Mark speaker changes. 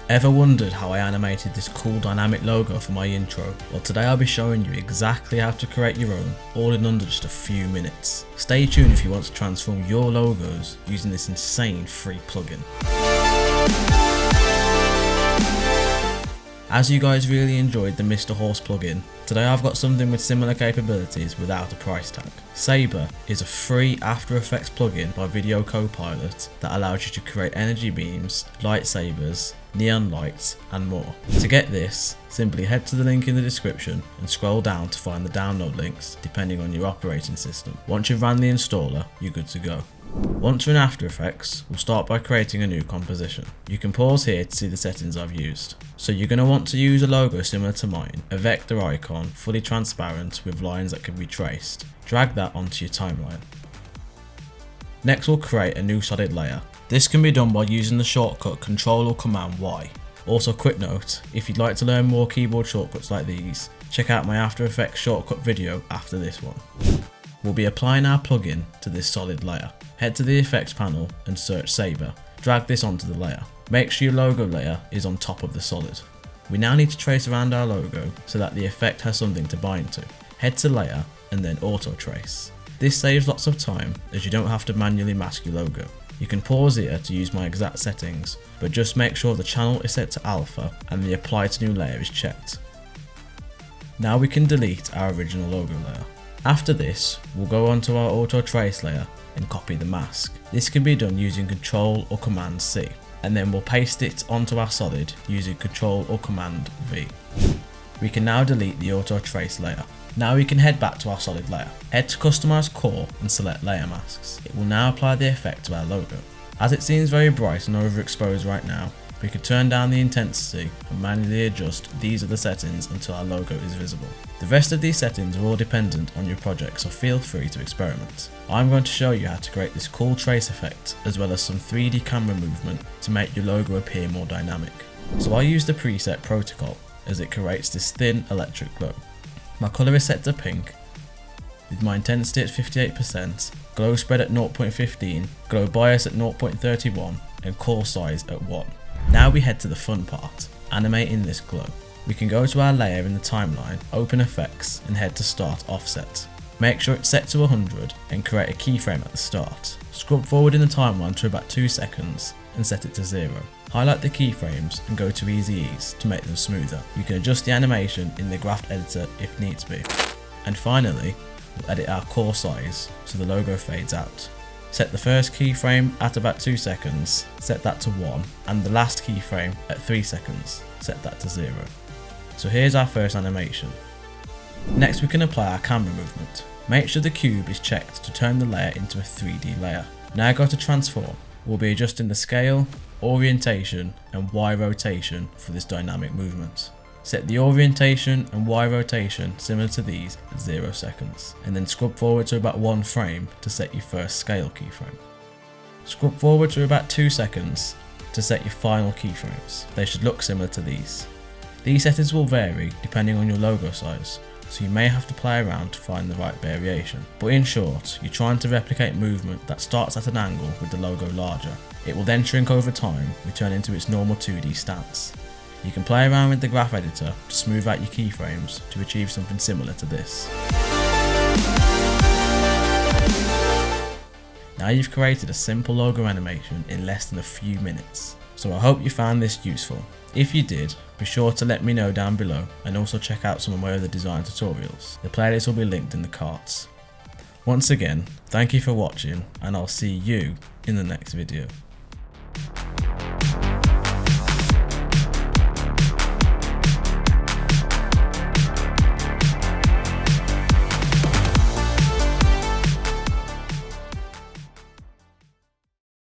Speaker 1: Ever wondered how I animated this cool dynamic logo for my intro? Well, today I'll be showing you exactly how to create your own, all in under just a few minutes. Stay tuned if you want to transform your logos using this insane free plugin. As you guys really enjoyed the Mr. Horse plugin, today I've got something with similar capabilities without a price tag. Saber is a free After Effects plugin by Video Copilot that allows you to create energy beams, lightsabers, neon lights and more. To get this, simply head to the link in the description and scroll down to find the download links depending on your operating system. Once you've ran the installer, you're good to go. Once you're in After Effects, we'll start by creating a new composition. You can pause here to see the settings I've used. So you're going to want to use a logo similar to mine, a vector icon, fully transparent with lines that can be traced. Drag that onto your timeline. Next we'll create a new solid layer. This can be done by using the shortcut Ctrl or Command Y. Also, quick note, if you'd like to learn more keyboard shortcuts like these, check out my After Effects shortcut video after this one. We'll be applying our plugin to this solid layer. Head to the effects panel and search Saber. Drag this onto the layer. Make sure your logo layer is on top of the solid. We now need to trace around our logo so that the effect has something to bind to. Head to layer and then auto trace. This saves lots of time as you don't have to manually mask your logo. You can pause here to use my exact settings, but just make sure the channel is set to alpha and the apply to new layer is checked. Now we can delete our original logo layer. After this, we'll go onto our auto trace layer and copy the mask. This can be done using Ctrl or Command C, and then we'll paste it onto our solid using Ctrl or Command V. We can now delete the auto trace layer. Now we can head back to our solid layer. Head to Customize Core and select Layer Masks. It will now apply the effect to our logo. As it seems very bright and overexposed right now, we could turn down the intensity and manually adjust these other settings until our logo is visible. The rest of these settings are all dependent on your project, so feel free to experiment. I'm going to show you how to create this cool trace effect as well as some 3D camera movement to make your logo appear more dynamic. So I use the preset Protocol as it creates this thin electric glow. My colour is set to pink, with my intensity at 58%, glow spread at 0.15, glow bias at 0.31 and core size at 1. Now we head to the fun part, animating this glow. We can go to our layer in the timeline, open effects and head to start offset. Make sure it's set to 100 and create a keyframe at the start. Scrub forward in the timeline to about 2 seconds and set it to 0. Highlight the keyframes and go to Easy Ease to make them smoother. You can adjust the animation in the graph editor if needs be. And finally, we'll edit our core size so the logo fades out. Set the first keyframe at about 2 seconds, set that to 1, and the last keyframe at 3 seconds, set that to 0. So here's our first animation. Next we can apply our camera movement. Make sure the cube is checked to turn the layer into a 3D layer. Now go to transform. We'll be adjusting the scale, orientation and Y rotation for this dynamic movement. Set the orientation and Y rotation similar to these at 0 seconds, and then scrub forward to about 1 frame to set your first scale keyframe. Scrub forward to about 2 seconds to set your final keyframes. They should look similar to these. These settings will vary depending on your logo size, so you may have to play around to find the right variation. But in short, you're trying to replicate movement that starts at an angle with the logo larger. It will then shrink over time, returning to its normal 2D stance. You can play around with the graph editor to smooth out your keyframes to achieve something similar to this. Now you've created a simple logo animation in less than a few minutes. So I hope you found this useful. If you did, be sure to let me know down below and also check out some of my other design tutorials. The playlist will be linked in the cards. Once again, thank you for watching and I'll see you in the next video.